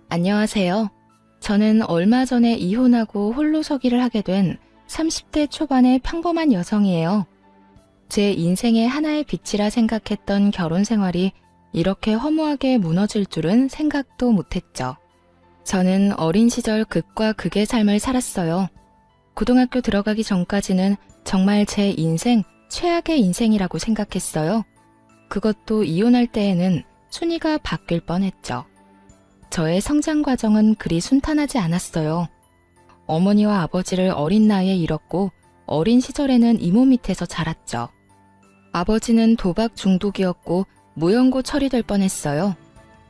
안녕하세요. 저는 얼마 전에 이혼하고 홀로서기를 하게 된 30대 초반의 평범한 여성이에요. 제 인생의 하나의 빛이라 생각했던 결혼 생활이 이렇게 허무하게 무너질 줄은 생각도 못했죠. 저는 어린 시절 극과 극의 삶을 살았어요. 고등학교 들어가기 전까지는 정말 제 인생 최악의 인생이라고 생각했어요. 그것도 이혼할 때에는 순위가 바뀔 뻔했죠. 저의 성장 과정은 그리 순탄하지 않았어요. 어머니와 아버지를 어린 나이에 잃었고 어린 시절에는 이모 밑에서 자랐죠. 아버지는 도박 중독이었고 무연고 처리될 뻔했어요.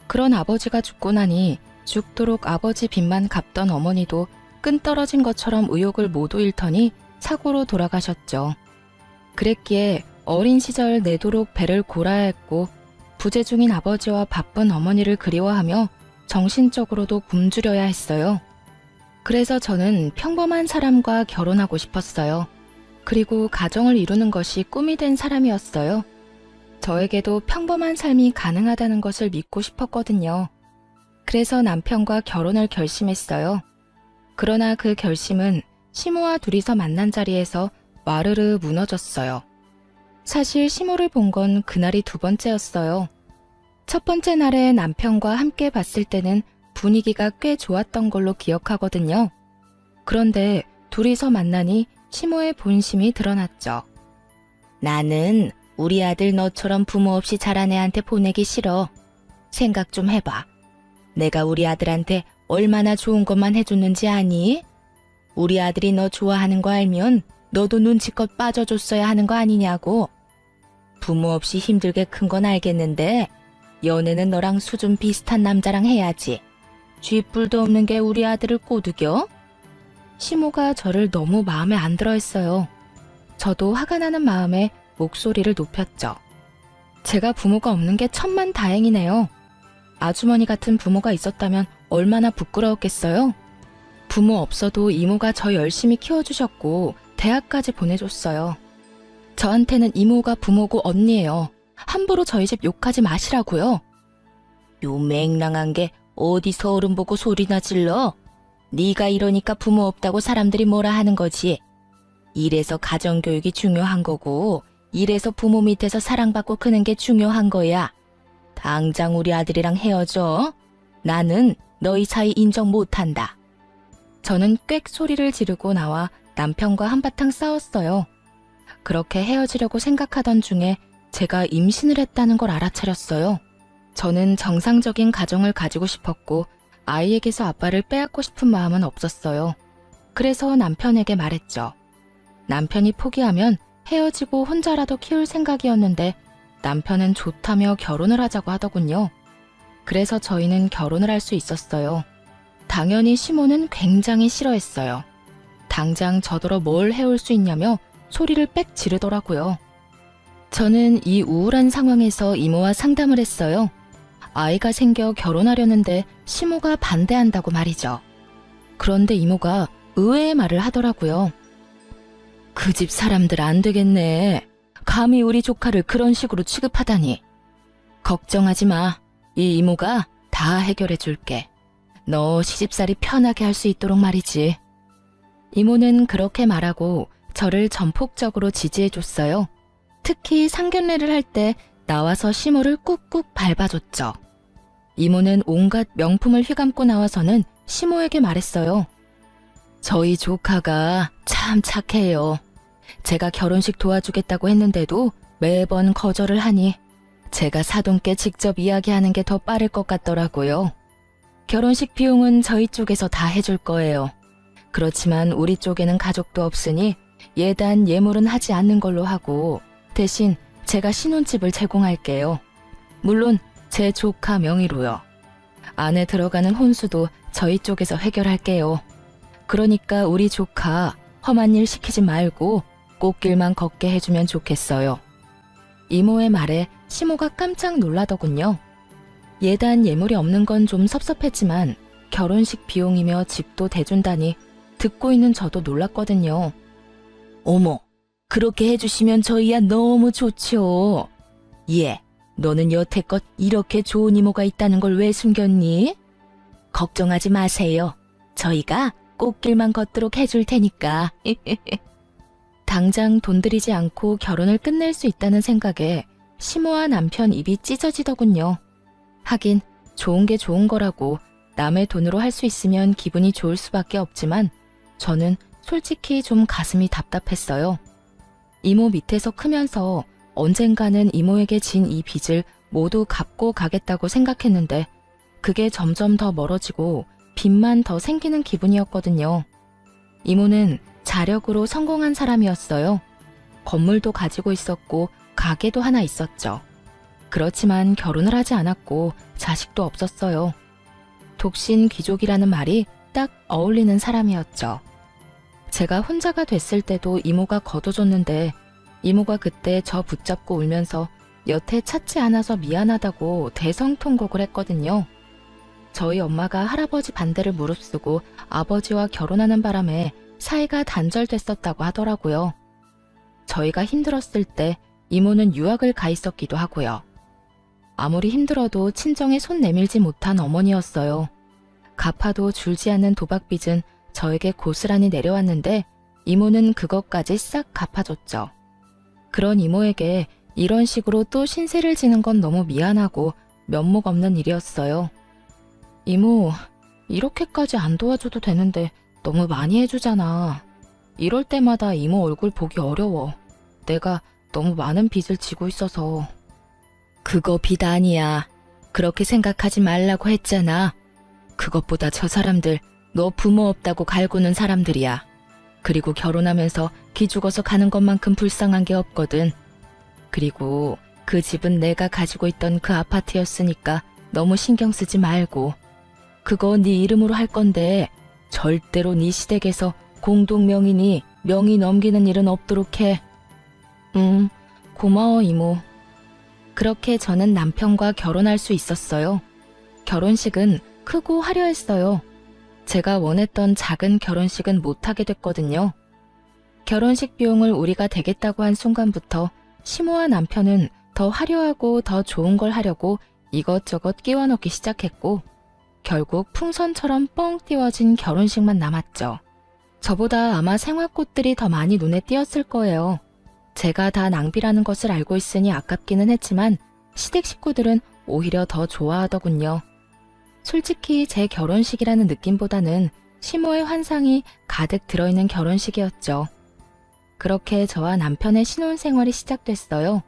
그런 아버지가 죽고 나니 죽도록 아버지 빚만 갚던 어머니도 끈 떨어진 것처럼 의욕을 모두 잃더니 사고로 돌아가셨죠. 그랬기에 어린 시절 내도록 배를 골아야 했고 부재 중인 아버지와 바쁜 어머니를 그리워하며 정신적으로도 굶주려야 했어요. 그래서 저는 평범한 사람과 결혼하고 싶었어요. 그리고 가정을 이루는 것이 꿈이 된 사람이었어요. 저에게도 평범한 삶이 가능하다는 것을 믿고 싶었거든요. 그래서 남편과 결혼을 결심했어요. 그러나 그 결심은 시모와 둘이서 만난 자리에서 와르르 무너졌어요. 사실 시모를 본 건 그날이 두 번째였어요. 첫 번째 날에 남편과 함께 봤을 때는 분위기가 꽤 좋았던 걸로 기억하거든요. 그런데 둘이서 만나니 시모의 본심이 드러났죠. 나는 우리 아들 너처럼 부모 없이 자란 애한테 보내기 싫어. 생각 좀 해봐. 내가 우리 아들한테 얼마나 좋은 것만 해줬는지 아니? 우리 아들이 너 좋아하는 거 알면 너도 눈치껏 빠져줬어야 하는 거 아니냐고. 부모 없이 힘들게 큰 건 알겠는데 연애는 너랑 수준 비슷한 남자랑 해야지. 쥐뿔도 없는 게 우리 아들을 꼬드겨? 시모가 저를 너무 마음에 안 들어 했어요. 저도 화가 나는 마음에 목소리를 높였죠. 제가 부모가 없는 게 천만 다행이네요. 아주머니 같은 부모가 있었다면 얼마나 부끄러웠겠어요? 부모 없어도 이모가 저 열심히 키워주셨고 대학까지 보내줬어요. 저한테는 이모가 부모고 언니예요. 함부로 저희 집 욕하지 마시라고요. 요 맹랑한 게 어디서 어른 보고 소리나 질러? 네가 이러니까 부모 없다고 사람들이 뭐라 하는 거지. 이래서 가정교육이 중요한 거고 이래서 부모 밑에서 사랑받고 크는 게 중요한 거야. 당장 우리 아들이랑 헤어져. 나는 너희 사이 인정 못한다. 저는 꽥 소리를 지르고 나와 남편과 한바탕 싸웠어요. 그렇게 헤어지려고 생각하던 중에 제가 임신을 했다는 걸 알아차렸어요. 저는 정상적인 가정을 가지고 싶었고 아이에게서 아빠를 빼앗고 싶은 마음은 없었어요. 그래서 남편에게 말했죠. 남편이 포기하면 헤어지고 혼자라도 키울 생각이었는데 남편은 좋다며 결혼을 하자고 하더군요. 그래서 저희는 결혼을 할 수 있었어요. 당연히 시모는 굉장히 싫어했어요. 당장 저더러 뭘 해올 수 있냐며 소리를 빽 지르더라고요. 저는 이 우울한 상황에서 이모와 상담을 했어요. 아이가 생겨 결혼하려는데 시모가 반대한다고 말이죠. 그런데 이모가 의외의 말을 하더라고요. 그 집 사람들 안 되겠네. 감히 우리 조카를 그런 식으로 취급하다니. 걱정하지 마. 이 이모가 다 해결해 줄게. 너 시집살이 편하게 할 수 있도록 말이지. 이모는 그렇게 말하고 저를 전폭적으로 지지해 줬어요. 특히 상견례를 할 때 나와서 시모를 꾹꾹 밟아줬죠. 이모는 온갖 명품을 휘감고 나와서는 시모에게 말했어요. 저희 조카가 참 착해요. 제가 결혼식 도와주겠다고 했는데도 매번 거절을 하니 제가 사돈께 직접 이야기하는 게 더 빠를 것 같더라고요. 결혼식 비용은 저희 쪽에서 다 해줄 거예요. 그렇지만 우리 쪽에는 가족도 없으니 예단 예물은 하지 않는 걸로 하고 대신 제가 신혼집을 제공할게요. 물론 제 조카 명의로요. 안에 들어가는 혼수도 저희 쪽에서 해결할게요. 그러니까 우리 조카 험한 일 시키지 말고 꽃길만 걷게 해주면 좋겠어요. 이모의 말에 시모가 깜짝 놀라더군요. 예단 예물이 없는 건 좀 섭섭했지만 결혼식 비용이며 집도 대준다니 듣고 있는 저도 놀랐거든요. 어머, 그렇게 해주시면 저희야 너무 좋죠. 예, 너는 여태껏 이렇게 좋은 이모가 있다는 걸 왜 숨겼니? 걱정하지 마세요. 저희가 꽃길만 걷도록 해줄 테니까. 당장 돈 들이지 않고 결혼을 끝낼 수 있다는 생각에 시모와 남편 입이 찢어지더군요. 하긴 좋은 게 좋은 거라고 남의 돈으로 할 수 있으면 기분이 좋을 수밖에 없지만 저는 솔직히 좀 가슴이 답답했어요. 이모 밑에서 크면서 언젠가는 이모에게 진 이 빚을 모두 갚고 가겠다고 생각했는데 그게 점점 더 멀어지고 빚만 더 생기는 기분이었거든요. 이모는 자력으로 성공한 사람이었어요. 건물도 가지고 있었고 가게도 하나 있었죠. 그렇지만 결혼을 하지 않았고 자식도 없었어요. 독신 귀족이라는 말이 딱 어울리는 사람이었죠. 제가 혼자가 됐을 때도 이모가 거둬줬는데 이모가 그때 저 붙잡고 울면서 여태 찾지 않아서 미안하다고 대성통곡을 했거든요. 저희 엄마가 할아버지 반대를 무릅쓰고 아버지와 결혼하는 바람에 사이가 단절됐었다고 하더라고요. 저희가 힘들었을 때 이모는 유학을 가 있었기도 하고요. 아무리 힘들어도 친정에 손 내밀지 못한 어머니였어요. 갚아도 줄지 않는 도박빚은 저에게 고스란히 내려왔는데 이모는 그것까지 싹 갚아줬죠. 그런 이모에게 이런 식으로 또 신세를 지는 건 너무 미안하고 면목 없는 일이었어요. 이모, 이렇게까지 안 도와줘도 되는데 너무 많이 해주잖아. 이럴 때마다 이모 얼굴 보기 어려워. 내가 너무 많은 빚을 지고 있어서. 그거 빚 아니야. 그렇게 생각하지 말라고 했잖아. 그것보다 저 사람들 너 부모 없다고 갈구는 사람들이야. 그리고 결혼하면서 기죽어서 가는 것만큼 불쌍한 게 없거든. 그리고 그 집은 내가 가지고 있던 그 아파트였으니까 너무 신경 쓰지 말고. 그거 네 이름으로 할 건데 절대로 네 시댁에서 공동명의니 명의 넘기는 일은 없도록 해. 고마워 이모. 그렇게 저는 남편과 결혼할 수 있었어요. 결혼식은 크고 화려했어요. 제가 원했던 작은 결혼식은 못하게 됐거든요. 결혼식 비용을 우리가 대겠다고 한 순간부터 시모와 남편은 더 화려하고 더 좋은 걸 하려고 이것저것 끼워 넣기 시작했고 결국 풍선처럼 뻥 띄워진 결혼식만 남았죠. 저보다 아마 생화꽃들이 더 많이 눈에 띄었을 거예요. 제가 다 낭비라는 것을 알고 있으니 아깝기는 했지만 시댁 식구들은 오히려 더 좋아하더군요. 솔직히 제 결혼식이라는 느낌보다는 시모의 환상이 가득 들어있는 결혼식이었죠. 그렇게 저와 남편의 신혼생활이 시작됐어요.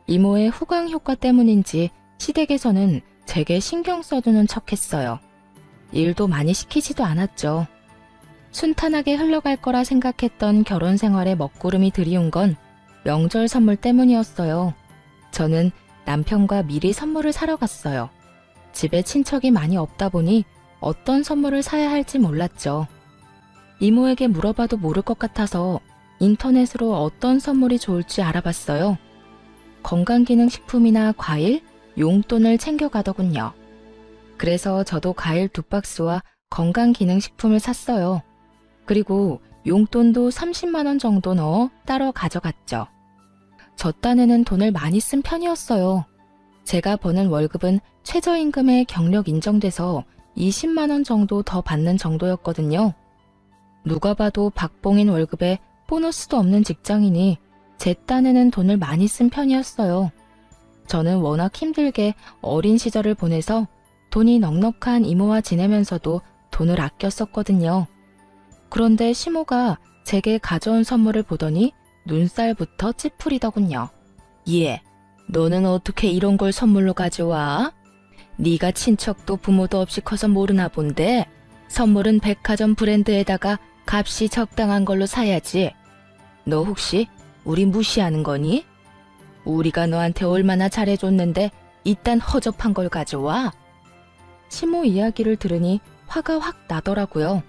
이모의 후광 효과 때문인지 시댁에서는 제게 신경 써주는 척했어요. 일도 많이 시키지도 않았죠. 순탄하게 흘러갈 거라 생각했던 결혼 생활에 먹구름이 들이운 건 명절 선물 때문이었어요. 저는 남편과 미리 선물을 사러 갔어요. 집에 친척이 많이 없다 보니 어떤 선물을 사야 할지 몰랐죠. 이모에게 물어봐도 모를 것 같아서 인터넷으로 어떤 선물이 좋을지 알아봤어요. 건강기능식품이나 과일, 용돈을 챙겨가더군요. 그래서 저도 과일 2박스와 건강기능식품을 샀어요. 그리고 용돈도 30만 원 정도 넣어 따로 가져갔죠. 저 딴에는 돈을 많이 쓴 편이었어요. 제가 버는 월급은 최저임금에 경력 인정돼서 20만 원 정도 더 받는 정도였거든요. 누가 봐도 박봉인 월급에 보너스도 없는 직장이니 제 딴에는 돈을 많이 쓴 편이었어요. 저는 워낙 힘들게 어린 시절을 보내서 돈이 넉넉한 이모와 지내면서도 돈을 아껴 썼거든요. 그런데 시모가 제게 가져온 선물을 보더니 눈살부터 찌푸리더군요. 얘, 너는 어떻게 이런 걸 선물로 가져와? 네가 친척도 부모도 없이 커서 모르나 본데 선물은 백화점 브랜드에다가 값이 적당한 걸로 사야지. 너 혹시 우리 무시하는 거니? 우리가 너한테 얼마나 잘해줬는데 이딴 허접한 걸 가져와? 시모 이야기를 들으니 화가 확 나더라고요.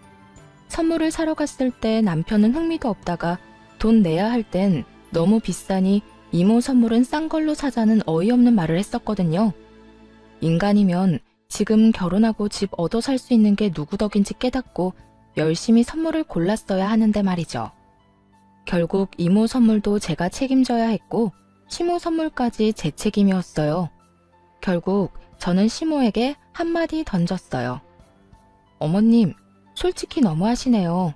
선물을 사러 갔을 때 남편은 흥미도 없다가 돈 내야 할 땐 너무 비싸니 이모 선물은 싼 걸로 사자는 어이없는 말을 했었거든요. 인간이면 지금 결혼하고 집 얻어 살 수 있는 게 누구 덕인지 깨닫고 열심히 선물을 골랐어야 하는데 말이죠. 결국 이모 선물도 제가 책임져야 했고 시모 선물까지 제 책임이었어요. 결국 저는 시모에게 한마디 던졌어요. 어머님, 솔직히 너무하시네요.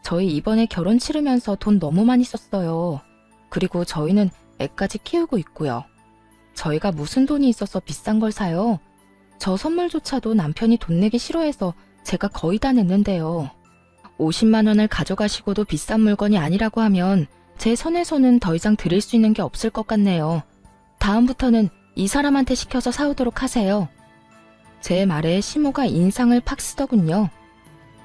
저희 이번에 결혼 치르면서 돈 너무 많이 썼어요. 그리고 저희는 애까지 키우고 있고요. 저희가 무슨 돈이 있어서 비싼 걸 사요? 저 선물조차도 남편이 돈 내기 싫어해서 제가 거의 다 냈는데요. 50만 원을 가져가시고도 비싼 물건이 아니라고 하면 제 선에서는 더 이상 드릴 수 있는 게 없을 것 같네요. 다음부터는 이 사람한테 시켜서 사오도록 하세요. 제 말에 시모가 인상을 팍 쓰더군요.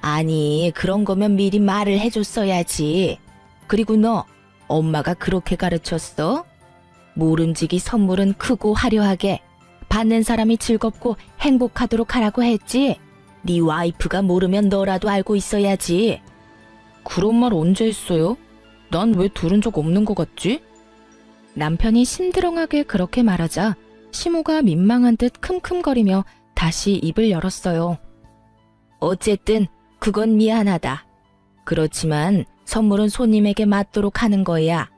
아니, 그런 거면 미리 말을 해줬어야지. 그리고 너, 엄마가 그렇게 가르쳤어? 모름지기 선물은 크고 화려하게, 받는 사람이 즐겁고 행복하도록 하라고 했지. 네 와이프가 모르면 너라도 알고 있어야지. 그런 말 언제 했어요? 난 왜 들은 적 없는 것 같지? 남편이 심드렁하게 그렇게 말하자 시모가 민망한 듯 킁킁거리며 다시 입을 열었어요. 어쨌든 그건 미안하다. 그렇지만 선물은 손님에게 맞도록 하는 거야.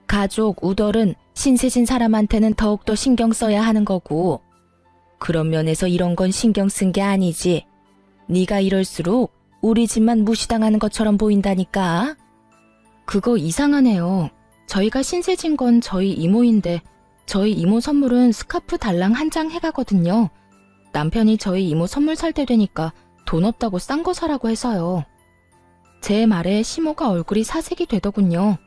가족, 우덜은 신세진 사람한테는 더욱더 신경 써야 하는 거고. 그런 면에서 이런 건 신경 쓴 게 아니지. 네가 이럴수록 우리 집만 무시당하는 것처럼 보인다니까. 그거 이상하네요. 저희가 신세진 건 저희 이모인데 저희 이모 선물은 스카프 달랑 한 장 해가거든요. 남편이 저희 이모 선물 살 때 되니까 돈 없다고 싼 거 사라고 해서요. 제 말에 시모가 얼굴이 사색이 되더군요.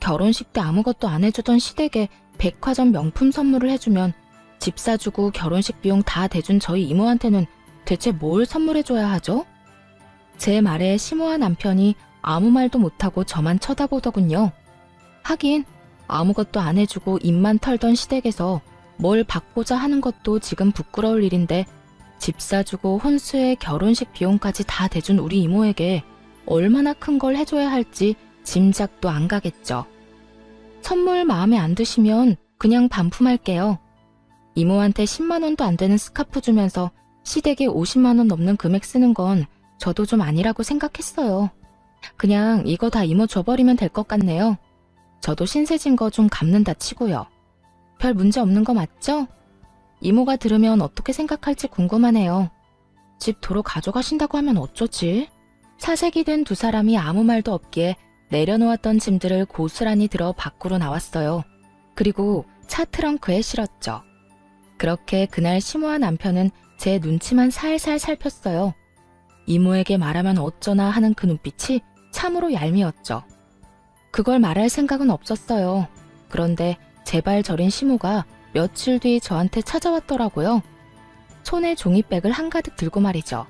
결혼식 때 아무것도 안 해주던 시댁에 백화점 명품 선물을 해주면 집 사주고 결혼식 비용 다 대준 저희 이모한테는 대체 뭘 선물해줘야 하죠? 제 말에 시모와 남편이 아무 말도 못하고 저만 쳐다보더군요. 하긴 아무것도 안 해주고 입만 털던 시댁에서 뭘 받고자 하는 것도 지금 부끄러울 일인데 집 사주고 혼수에 결혼식 비용까지 다 대준 우리 이모에게 얼마나 큰 걸 해줘야 할지 짐작도 안 가겠죠. 선물 마음에 안 드시면 그냥 반품할게요. 이모한테 10만 원도 안 되는 스카프 주면서 시댁에 50만 원 넘는 금액 쓰는 건 저도 좀 아니라고 생각했어요. 그냥 이거 다 이모 줘버리면 될 것 같네요. 저도 신세진 거 좀 갚는다 치고요. 별 문제 없는 거 맞죠? 이모가 들으면 어떻게 생각할지 궁금하네요. 집 도로 가져가신다고 하면 어쩌지? 사색이 된 두 사람이 아무 말도 없기에 내려놓았던 짐들을 고스란히 들어 밖으로 나왔어요. 그리고 차 트렁크에 실었죠. 그렇게 그날 시모와 남편은 제 눈치만 살살 살폈어요. 이모에게 말하면 어쩌나 하는 그 눈빛이 참으로 얄미웠죠. 그걸 말할 생각은 없었어요. 그런데 제발 저린 시모가 며칠 뒤 저한테 찾아왔더라고요. 손에 종이백을 한가득 들고 말이죠.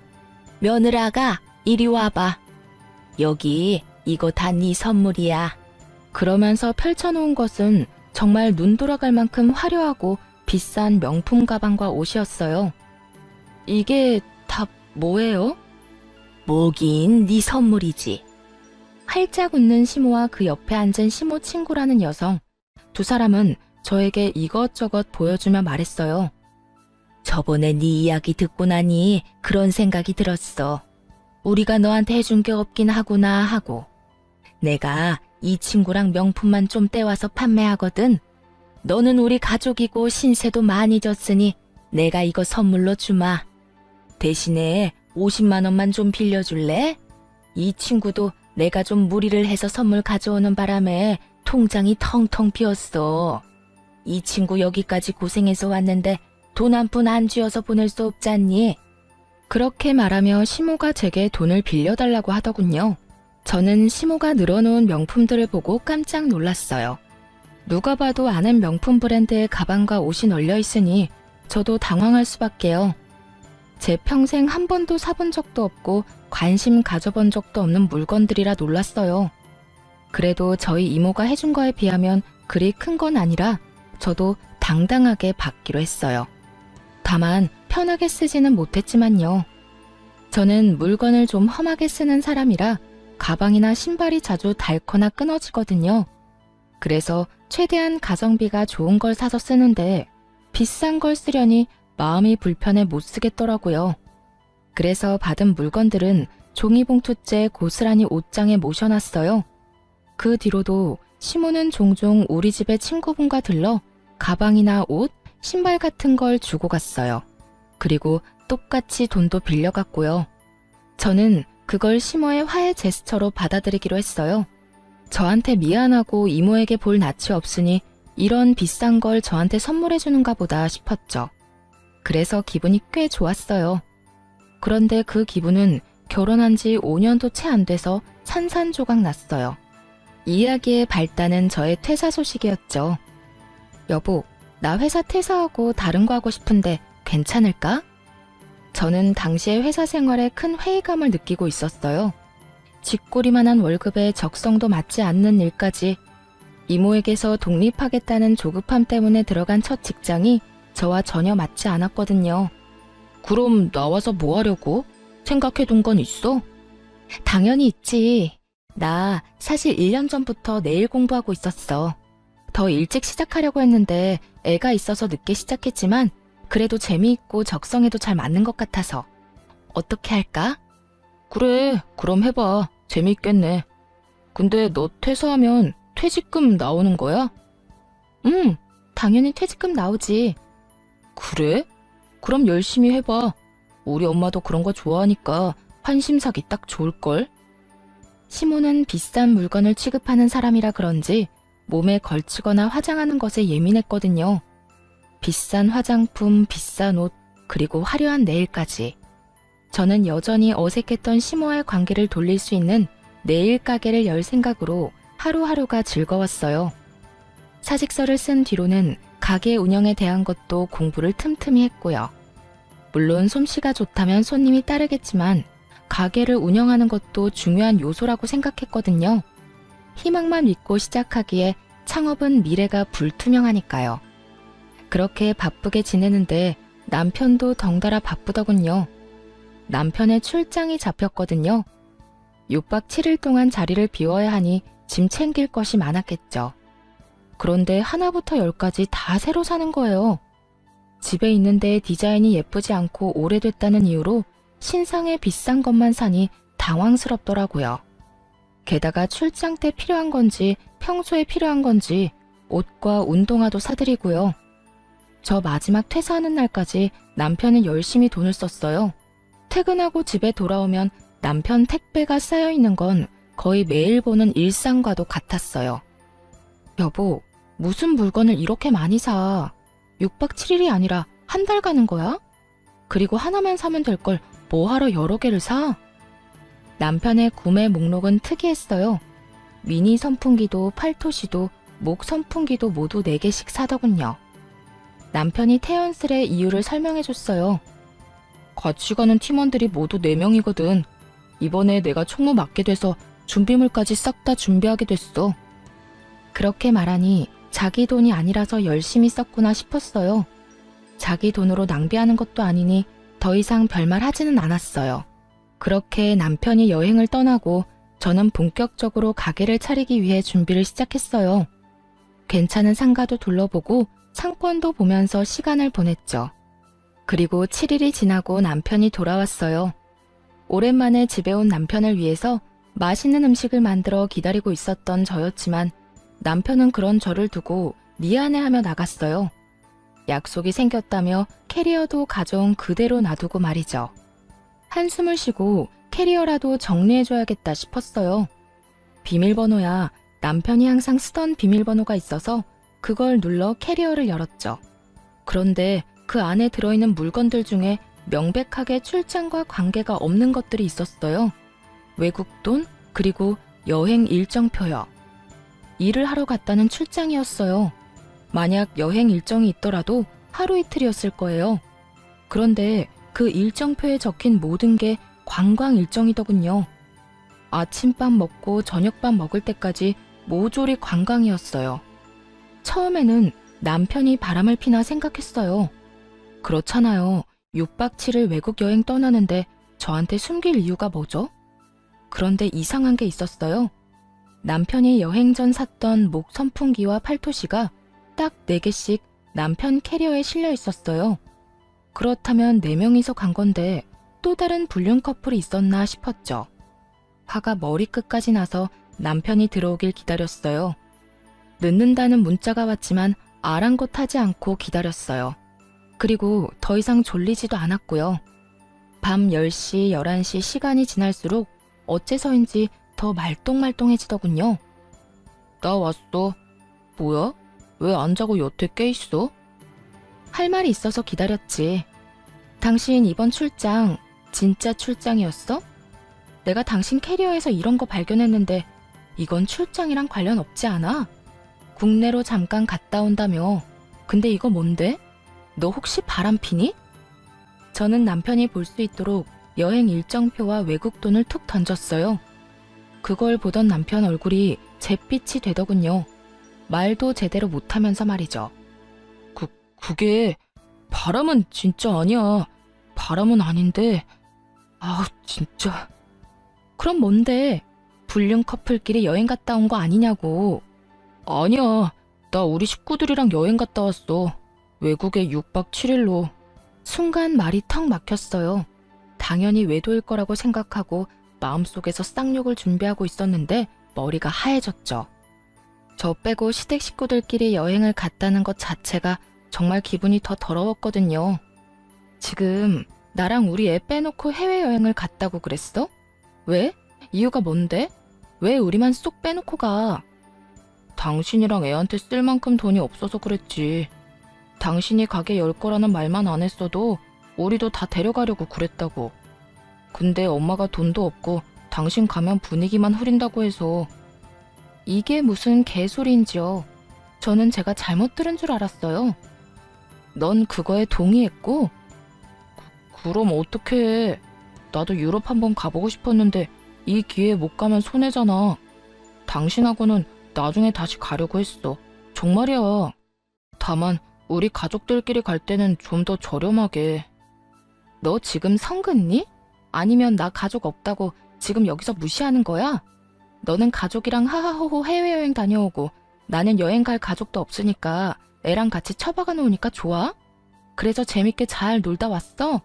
며느라가 이리 와봐. 여기 이거 다 네 선물이야. 그러면서 펼쳐놓은 것은 정말 눈 돌아갈 만큼 화려하고 비싼 명품 가방과 옷이었어요. 이게 다 뭐예요? 뭐긴 네 선물이지. 활짝 웃는 시모와 그 옆에 앉은 시모 친구라는 여성. 두 사람은 저에게 이것저것 보여주며 말했어요. 저번에 네 이야기 듣고 나니 그런 생각이 들었어. 우리가 너한테 해준 게 없긴 하구나 하고. 내가 이 친구랑 명품만 좀 떼와서 판매하거든. 너는 우리 가족이고 신세도 많이 졌으니 내가 이거 선물로 주마. 대신에 50만 원만 좀 빌려줄래? 이 친구도 내가 좀 무리를 해서 선물 가져오는 바람에 통장이 텅텅 비었어. 이 친구 여기까지 고생해서 왔는데 돈 한 푼 안 쥐어서 보낼 수 없잖니? 그렇게 말하며 시모가 제게 돈을 빌려달라고 하더군요. 저는 시모가 늘어놓은 명품들을 보고 깜짝 놀랐어요. 누가 봐도 아는 명품 브랜드의 가방과 옷이 널려 있으니 저도 당황할 수밖에요. 제 평생 한 번도 사본 적도 없고 관심 가져본 적도 없는 물건들이라 놀랐어요. 그래도 저희 이모가 해준 거에 비하면 그리 큰 건 아니라 저도 당당하게 받기로 했어요. 다만 편하게 쓰지는 못했지만요. 저는 물건을 좀 험하게 쓰는 사람이라 가방이나 신발이 자주 닳거나 끊어지거든요. 그래서 최대한 가성비가 좋은 걸 사서 쓰는데 비싼 걸 쓰려니 마음이 불편해 못 쓰겠더라고요. 그래서 받은 물건들은 종이봉투째 고스란히 옷장에 모셔놨어요. 그 뒤로도 시모는 종종 우리 집에 친구분과 들러 가방이나 옷, 신발 같은 걸 주고 갔어요. 그리고 똑같이 돈도 빌려갔고요. 저는 그걸 시모의 화해 제스처로 받아들이기로 했어요. 저한테 미안하고 이모에게 볼 낯이 없으니 이런 비싼 걸 저한테 선물해주는가 보다 싶었죠. 그래서 기분이 꽤 좋았어요. 그런데 그 기분은 결혼한 지 5년도 채 안 돼서 산산조각 났어요. 이야기의 발단은 저의 퇴사 소식이었죠. 여보, 나 회사 퇴사하고 다른 거 하고 싶은데 괜찮을까? 저는 당시의 회사 생활에 큰 회의감을 느끼고 있었어요. 쥐꼬리만한 월급에 적성도 맞지 않는 일까지 이모에게서 독립하겠다는 조급함 때문에 들어간 첫 직장이 저와 전혀 맞지 않았거든요. 그럼 나와서 뭐 하려고? 생각해둔 건 있어? 당연히 있지. 나 사실 1년 전부터 내일 공부하고 있었어. 더 일찍 시작하려고 했는데 애가 있어서 늦게 시작했지만 그래도 재미있고 적성에도 잘 맞는 것 같아서. 어떻게 할까? 그래, 그럼 해봐. 재미있겠네. 근데 너 퇴사하면 퇴직금 나오는 거야? 응, 당연히 퇴직금 나오지. 그래? 그럼 열심히 해봐. 우리 엄마도 그런 거 좋아하니까 환심사기 딱 좋을걸? 시모는 비싼 물건을 취급하는 사람이라 그런지 몸에 걸치거나 화장하는 것에 예민했거든요. 비싼 화장품, 비싼 옷, 그리고 화려한 네일까지. 저는 여전히 어색했던 시모와의 관계를 돌릴 수 있는 네일 가게를 열 생각으로 하루하루가 즐거웠어요. 사직서를 쓴 뒤로는 가게 운영에 대한 것도 공부를 틈틈이 했고요. 물론 솜씨가 좋다면 손님이 따르겠지만 가게를 운영하는 것도 중요한 요소라고 생각했거든요. 희망만 믿고 시작하기에 창업은 미래가 불투명하니까요. 그렇게 바쁘게 지내는데 남편도 덩달아 바쁘더군요. 남편의 출장이 잡혔거든요. 6박 7일 동안 자리를 비워야 하니 짐 챙길 것이 많았겠죠. 그런데 하나부터 열까지 다 새로 사는 거예요. 집에 있는데 디자인이 예쁘지 않고 오래됐다는 이유로 신상에 비싼 것만 사니 당황스럽더라고요. 게다가 출장 때 필요한 건지 평소에 필요한 건지 옷과 운동화도 사드리고요. 저 마지막 퇴사하는 날까지 남편은 열심히 돈을 썼어요. 퇴근하고 집에 돌아오면 남편 택배가 쌓여있는 건 거의 매일 보는 일상과도 같았어요. 여보, 무슨 물건을 이렇게 많이 사? 6박 7일이 아니라 한 달 가는 거야? 그리고 하나만 사면 될 걸 뭐하러 여러 개를 사? 남편의 구매 목록은 특이했어요. 미니 선풍기도 팔토시도 목 선풍기도 모두 4개씩 사더군요. 남편이 태연스레 이유를 설명해줬어요. 같이 가는 팀원들이 모두 4명이거든. 이번에 내가 총무 맡게 돼서 준비물까지 싹 다 준비하게 됐어. 그렇게 말하니 자기 돈이 아니라서 열심히 썼구나 싶었어요. 자기 돈으로 낭비하는 것도 아니니 더 이상 별말 하지는 않았어요. 그렇게 남편이 여행을 떠나고 저는 본격적으로 가게를 차리기 위해 준비를 시작했어요. 괜찮은 상가도 둘러보고 상권도 보면서 시간을 보냈죠. 그리고 7일이 지나고 남편이 돌아왔어요. 오랜만에 집에 온 남편을 위해서 맛있는 음식을 만들어 기다리고 있었던 저였지만 남편은 그런 저를 두고 미안해하며 나갔어요. 약속이 생겼다며 캐리어도 가져온 그대로 놔두고 말이죠. 한숨을 쉬고 캐리어라도 정리해줘야겠다 싶었어요. 비밀번호야. 남편이 항상 쓰던 비밀번호가 있어서 그걸 눌러 캐리어를 열었죠. 그런데 그 안에 들어있는 물건들 중에 명백하게 출장과 관계가 없는 것들이 있었어요. 외국 돈, 그리고 여행 일정표요. 일을 하러 갔다는 출장이었어요. 만약 여행 일정이 있더라도 하루 이틀이었을 거예요. 그런데 그 일정표에 적힌 모든 게 관광 일정이더군요. 아침밥 먹고 저녁밥 먹을 때까지 모조리 관광이었어요. 처음에는 남편이 바람을 피나 생각했어요. 그렇잖아요. 6박 7일 외국 여행 떠나는데 저한테 숨길 이유가 뭐죠? 그런데 이상한 게 있었어요. 남편이 여행 전 샀던 목 선풍기와 팔토시가 딱 4개씩 남편 캐리어에 실려 있었어요. 그렇다면 4명이서 간 건데 또 다른 불륜 커플이 있었나 싶었죠. 화가 머리끝까지 나서 남편이 들어오길 기다렸어요. 늦는다는 문자가 왔지만 아랑곳하지 않고 기다렸어요. 그리고 더 이상 졸리지도 않았고요. 밤 10시, 11시 시간이 지날수록 어째서인지 더 말똥말똥해지더군요. 나 왔어. 뭐야? 왜 안 자고 여태 깨있어? 할 말이 있어서 기다렸지. 당신 이번 출장 진짜 출장이었어? 내가 당신 캐리어에서 이런 거 발견했는데 이건 출장이랑 관련 없지 않아? 국내로 잠깐 갔다 온다며. 근데 이거 뭔데? 너 혹시 바람피니? 저는 남편이 볼 수 있도록 여행 일정표와 외국 돈을 툭 던졌어요. 그걸 보던 남편 얼굴이 잿빛이 되더군요. 말도 제대로 못하면서 말이죠. 그게 바람은 진짜 아니야. 바람은 아닌데. 아우 진짜. 그럼 뭔데? 불륜 커플끼리 여행 갔다 온 거 아니냐고. 아니야. 나 우리 식구들이랑 여행 갔다 왔어. 외국에 6박 7일로. 순간 말이 턱 막혔어요. 당연히 외도일 거라고 생각하고 마음속에서 쌍욕을 준비하고 있었는데 머리가 하얘졌죠. 저 빼고 시댁 식구들끼리 여행을 갔다는 것 자체가 정말 기분이 더 더러웠거든요. 지금 나랑 우리 애 빼놓고 해외여행을 갔다고 그랬어? 왜? 이유가 뭔데? 왜 우리만 쏙 빼놓고 가? 당신이랑 애한테 쓸 만큼 돈이 없어서 그랬지. 당신이 가게 열 거라는 말만 안 했어도 우리도 다 데려가려고 그랬다고. 근데 엄마가 돈도 없고 당신 가면 분위기만 흐린다고 해서. 이게 무슨 개소리인지요. 저는 제가 잘못 들은 줄 알았어요. 넌 그거에 동의했고? 그럼 어떡해. 나도 유럽 한번 가보고 싶었는데 이 기회에 못 가면 손해잖아. 당신하고는 나중에 다시 가려고 했어. 정말이야. 다만 우리 가족들끼리 갈 때는 좀 더 저렴하게. 너 지금 성긋니? 아니면 나 가족 없다고 지금 여기서 무시하는 거야? 너는 가족이랑 하하호호 해외여행 다녀오고 나는 여행 갈 가족도 없으니까 애랑 같이 처박아 놓으니까 좋아? 그래서 재밌게 잘 놀다 왔어?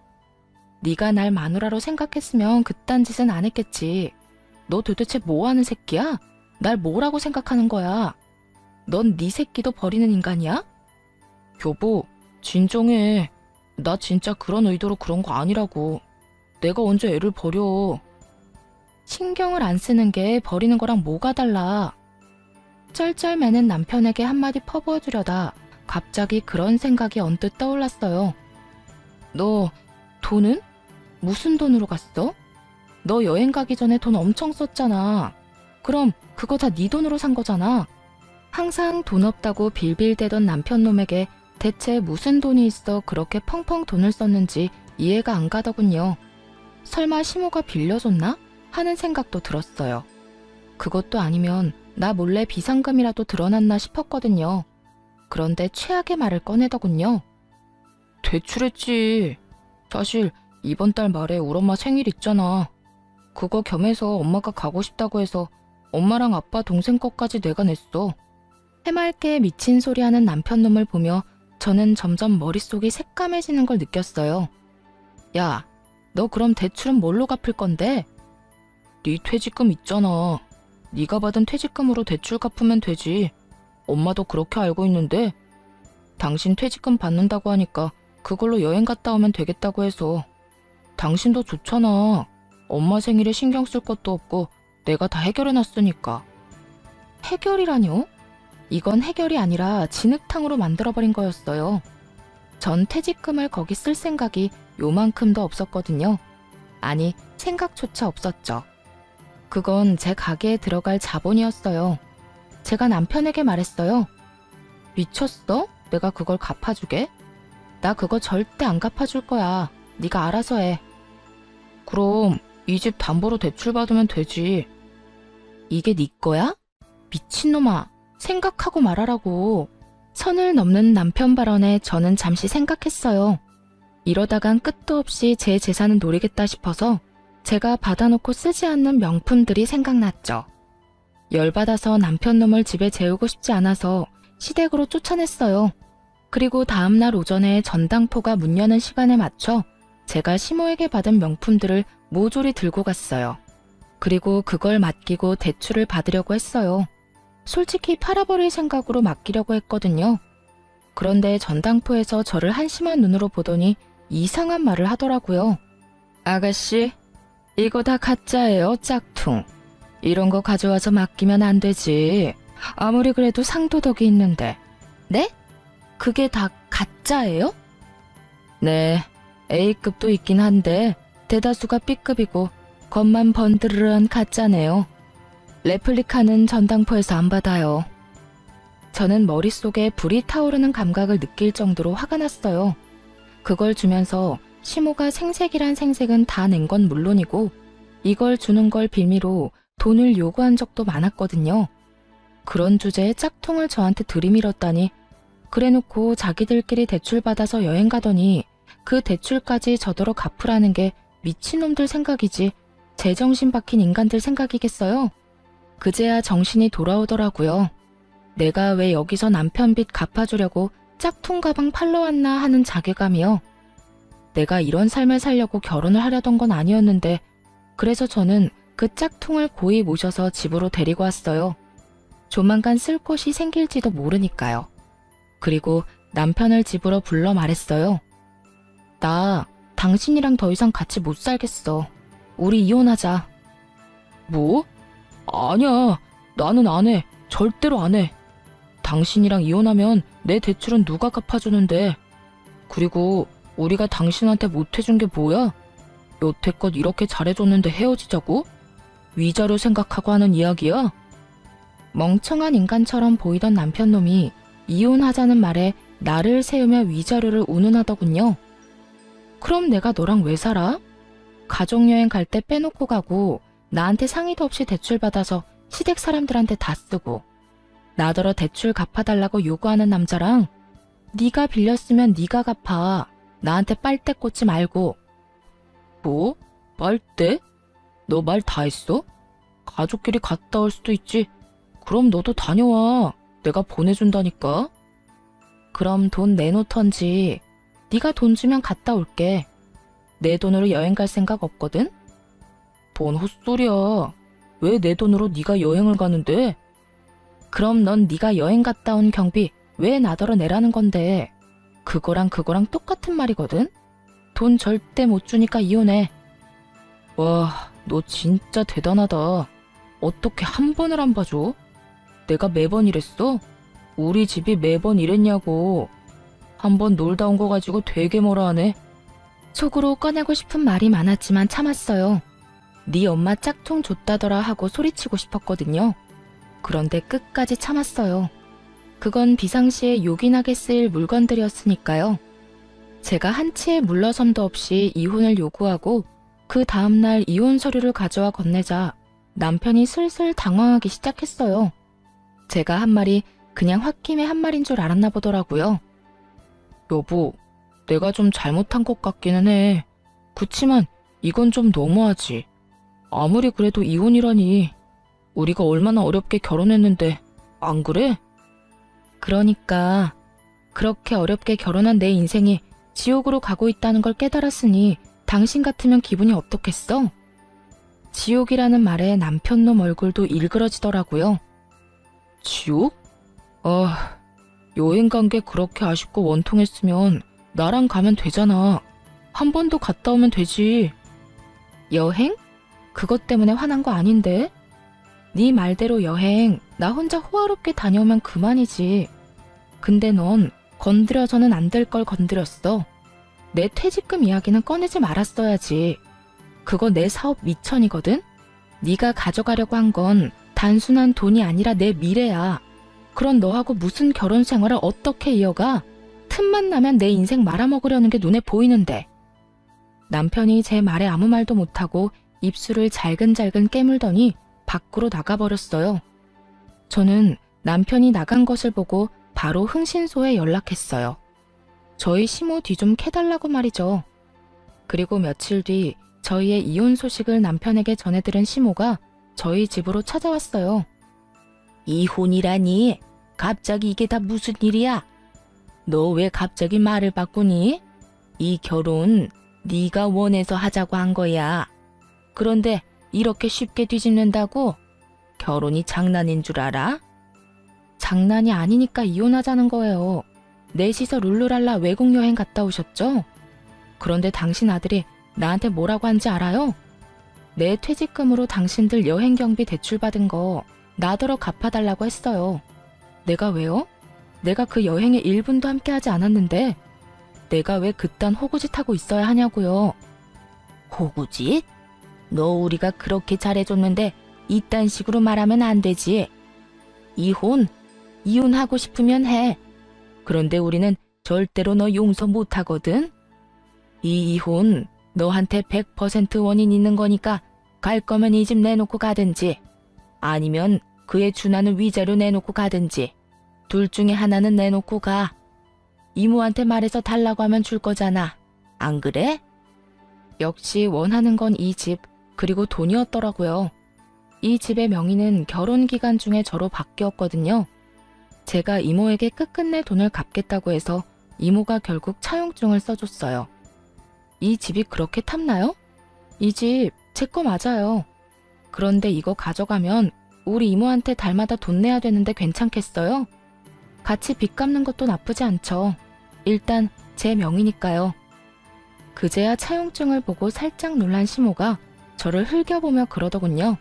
네가 날 마누라로 생각했으면 그딴 짓은 안 했겠지. 너 도대체 뭐 하는 새끼야? 날 뭐라고 생각하는 거야? 넌 네 새끼도 버리는 인간이야? 여보, 진정해. 나 진짜 그런 의도로 그런 거 아니라고. 내가 언제 애를 버려. 신경을 안 쓰는 게 버리는 거랑 뭐가 달라. 쩔쩔매는 남편에게 한마디 퍼부어주려다 갑자기 그런 생각이 언뜻 떠올랐어요. 너 돈은? 무슨 돈으로 갔어? 너 여행 가기 전에 돈 엄청 썼잖아. 그럼 그거 다 네 돈으로 산 거잖아. 항상 돈 없다고 빌빌대던 남편 놈에게 대체 무슨 돈이 있어 그렇게 펑펑 돈을 썼는지 이해가 안 가더군요. 설마 시모가 빌려줬나? 하는 생각도 들었어요. 그것도 아니면 나 몰래 비상금이라도 드러났나 싶었거든요. 그런데 최악의 말을 꺼내더군요. 대출했지. 사실 이번 달 말에 우리 엄마 생일 있잖아. 그거 겸해서 엄마가 가고 싶다고 해서 엄마랑 아빠 동생 것까지 내가 냈어. 해맑게 미친 소리 하는 남편 놈을 보며 저는 점점 머릿속이 새까매지는 걸 느꼈어요. 야, 너 그럼 대출은 뭘로 갚을 건데? 네 퇴직금 있잖아. 네가 받은 퇴직금으로 대출 갚으면 되지. 엄마도 그렇게 알고 있는데 당신 퇴직금 받는다고 하니까 그걸로 여행 갔다 오면 되겠다고 해서. 당신도 좋잖아. 엄마 생일에 신경 쓸 것도 없고 내가 다 해결해놨으니까. 해결이라뇨? 이건 해결이 아니라 진흙탕으로 만들어버린 거였어요. 전 퇴직금을 거기 쓸 생각이 요만큼도 없었거든요. 아니, 생각조차 없었죠. 그건 제 가게에 들어갈 자본이었어요. 제가 남편에게 말했어요. 미쳤어? 내가 그걸 갚아주게? 나 그거 절대 안 갚아줄 거야. 네가 알아서 해. 그럼 이 집 담보로 대출 받으면 되지. 이게 네 거야? 미친놈아. 생각하고 말하라고. 선을 넘는 남편 발언에 저는 잠시 생각했어요. 이러다간 끝도 없이 제 재산을 노리겠다 싶어서 제가 받아놓고 쓰지 않는 명품들이 생각났죠. 열받아서 남편 놈을 집에 재우고 싶지 않아서 시댁으로 쫓아냈어요. 그리고 다음날 오전에 전당포가 문 여는 시간에 맞춰 제가 시모에게 받은 명품들을 모조리 들고 갔어요. 그리고 그걸 맡기고 대출을 받으려고 했어요. 솔직히 팔아버릴 생각으로 맡기려고 했거든요. 그런데 전당포에서 저를 한심한 눈으로 보더니 이상한 말을 하더라고요. 아가씨, 이거 다 가짜예요, 짝퉁. 이런 거 가져와서 맡기면 안 되지. 아무리 그래도 상도덕이 있는데. 네? 그게 다 가짜예요? 네, A급도 있긴 한데 대다수가 B급이고 겉만 번드르르한 가짜네요. 레플리카는 전당포에서 안 받아요. 저는 머릿속에 불이 타오르는 감각을 느낄 정도로 화가 났어요. 그걸 주면서 시모가 생색이란 생색은 다 낸 건 물론이고 이걸 주는 걸 빌미로 돈을 요구한 적도 많았거든요. 그런 주제에 짝퉁을 저한테 들이밀었다니 그래놓고 자기들끼리 대출받아서 여행 가더니 그 대출까지 저더러 갚으라는 게 미친놈들 생각이지 제정신 박힌 인간들 생각이겠어요? 그제야 정신이 돌아오더라고요. 내가 왜 여기서 남편 빚 갚아주려고 짝퉁 가방 팔러 왔나 하는 자괴감이요. 내가 이런 삶을 살려고 결혼을 하려던 건 아니었는데 그래서 저는 그 짝퉁을 고이 모셔서 집으로 데리고 왔어요. 조만간 쓸 곳이 생길지도 모르니까요. 그리고 남편을 집으로 불러 말했어요. 나 당신이랑 더 이상 같이 못 살겠어. 우리 이혼하자. 뭐? 아니야. 나는 안 해. 절대로 안 해. 당신이랑 이혼하면 내 대출은 누가 갚아주는데. 그리고 우리가 당신한테 못해준 게 뭐야? 여태껏 이렇게 잘해줬는데 헤어지자고? 위자료 생각하고 하는 이야기야? 멍청한 인간처럼 보이던 남편놈이 이혼하자는 말에 나를 세우며 위자료를 운운하더군요. 그럼 내가 너랑 왜 살아? 가족여행 갈 때 빼놓고 가고 나한테 상의도 없이 대출 받아서 시댁 사람들한테 다 쓰고 나더러 대출 갚아달라고 요구하는 남자랑 네가 빌렸으면 네가 갚아. 나한테 빨대 꽂지 말고. 뭐? 빨대? 너 말 다 했어? 가족끼리 갔다 올 수도 있지. 그럼 너도 다녀와. 내가 보내준다니까. 그럼 돈 내놓던지. 네가 돈 주면 갔다 올게. 내 돈으로 여행 갈 생각 없거든? 뭔 헛소리야. 왜 내 돈으로 네가 여행을 가는데? 그럼 넌 네가 여행 갔다 온 경비 왜 나더러 내라는 건데. 그거랑 똑같은 말이거든? 돈 절대 못 주니까 이혼해. 와, 너 진짜 대단하다. 어떻게 한 번을 안 봐줘? 내가 매번 이랬어? 우리 집이 매번 이랬냐고. 한 번 놀다 온 거 가지고 되게 뭐라 하네. 속으로 꺼내고 싶은 말이 많았지만 참았어요. 네 엄마 짝퉁 줬다더라 하고 소리치고 싶었거든요. 그런데 끝까지 참았어요. 그건 비상시에 요긴하게 쓰일 물건들이었으니까요. 제가 한치의 물러섬도 없이 이혼을 요구하고 그 다음날 이혼 서류를 가져와 건네자 남편이 슬슬 당황하기 시작했어요. 제가 한 말이 그냥 홧김에 한 말인 줄 알았나 보더라고요. 여보, 내가 좀 잘못한 것 같기는 해. 그치만 이건 좀 너무하지. 아무리 그래도 이혼이라니. 우리가 얼마나 어렵게 결혼했는데 안 그래? 그러니까 그렇게 어렵게 결혼한 내 인생이 지옥으로 가고 있다는 걸 깨달았으니 당신 같으면 기분이 어떻겠어? 지옥이라는 말에 남편놈 얼굴도 일그러지더라고요. 지옥? 여행 간 게 그렇게 아쉽고 원통했으면 나랑 가면 되잖아. 한 번도 갔다 오면 되지. 여행? 그것 때문에 화난 거 아닌데? 네 말대로 여행 나 혼자 호화롭게 다녀오면 그만이지. 근데 넌 건드려서는 안 될 걸 건드렸어. 내 퇴직금 이야기는 꺼내지 말았어야지. 그거 내 사업 미천이거든? 네가 가져가려고 한 건 단순한 돈이 아니라 내 미래야. 그런 너하고 무슨 결혼 생활을 어떻게 이어가? 틈만 나면 내 인생 말아먹으려는 게 눈에 보이는데. 남편이 제 말에 아무 말도 못하고 입술을 잘근잘근 깨물더니 밖으로 나가버렸어요. 저는 남편이 나간 것을 보고 바로 흥신소에 연락했어요. 저희 시모 뒤 좀 캐달라고 말이죠. 그리고 며칠 뒤 저희의 이혼 소식을 남편에게 전해들은 시모가 저희 집으로 찾아왔어요. 이혼이라니? 갑자기 이게 다 무슨 일이야? 너 왜 갑자기 말을 바꾸니? 이 결혼 네가 원해서 하자고 한 거야. 그런데 이렇게 쉽게 뒤집는다고? 결혼이 장난인 줄 알아? 장난이 아니니까 이혼하자는 거예요. 넷이서 룰루랄라 외국 여행 갔다 오셨죠? 그런데 당신 아들이 나한테 뭐라고 한지 알아요? 내 퇴직금으로 당신들 여행 경비 대출 받은 거 나더러 갚아달라고 했어요. 내가 왜요? 내가 그 여행에 1분도 함께하지 않았는데 내가 왜 그딴 호구짓 하고 있어야 하냐고요. 호구짓? 너 우리가 그렇게 잘해줬는데 이딴 식으로 말하면 안 되지. 이혼하고 싶으면 해. 그런데 우리는 절대로 너 용서 못하거든. 이 이혼 너한테 100% 원인 있는 거니까 갈 거면 이 집 내놓고 가든지 아니면 그에 준하는 위자료 내놓고 가든지 둘 중에 하나는 내놓고 가. 이모한테 말해서 달라고 하면 줄 거잖아. 안 그래? 역시 원하는 건 이 집, 그리고 돈이었더라고요. 이 집의 명의는 결혼 기간 중에 저로 바뀌었거든요. 제가 이모에게 끝끝내 돈을 갚겠다고 해서 이모가 결국 차용증을 써줬어요. 이 집이 그렇게 탐나요? 이 집 제 거 맞아요. 그런데 이거 가져가면 우리 이모한테 달마다 돈 내야 되는데 괜찮겠어요? 같이 빚 갚는 것도 나쁘지 않죠. 일단 제 명의니까요. 그제야 차용증을 보고 살짝 놀란 시모가 저를 흘겨보며 그러더군요.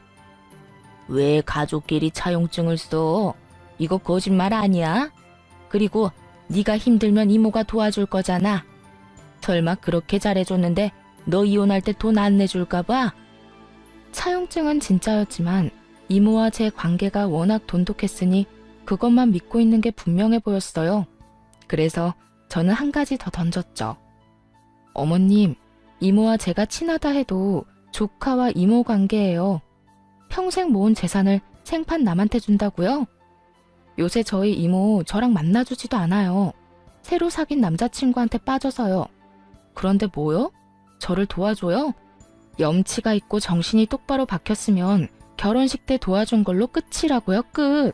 왜 가족끼리 차용증을 써? 이거 거짓말 아니야? 그리고 네가 힘들면 이모가 도와줄 거잖아. 설마 그렇게 잘해줬는데 너 이혼할 때 돈 안 내줄까 봐? 차용증은 진짜였지만 이모와 제 관계가 워낙 돈독했으니 그것만 믿고 있는 게 분명해 보였어요. 그래서 저는 한 가지 더 던졌죠. 어머님, 이모와 제가 친하다 해도 조카와 이모 관계예요. 평생 모은 재산을 생판 남한테 준다고요? 요새 저희 이모 저랑 만나주지도 않아요. 새로 사귄 남자친구한테 빠져서요. 그런데 뭐요? 저를 도와줘요? 염치가 있고 정신이 똑바로 박혔으면 결혼식 때 도와준 걸로 끝이라고요, 끝.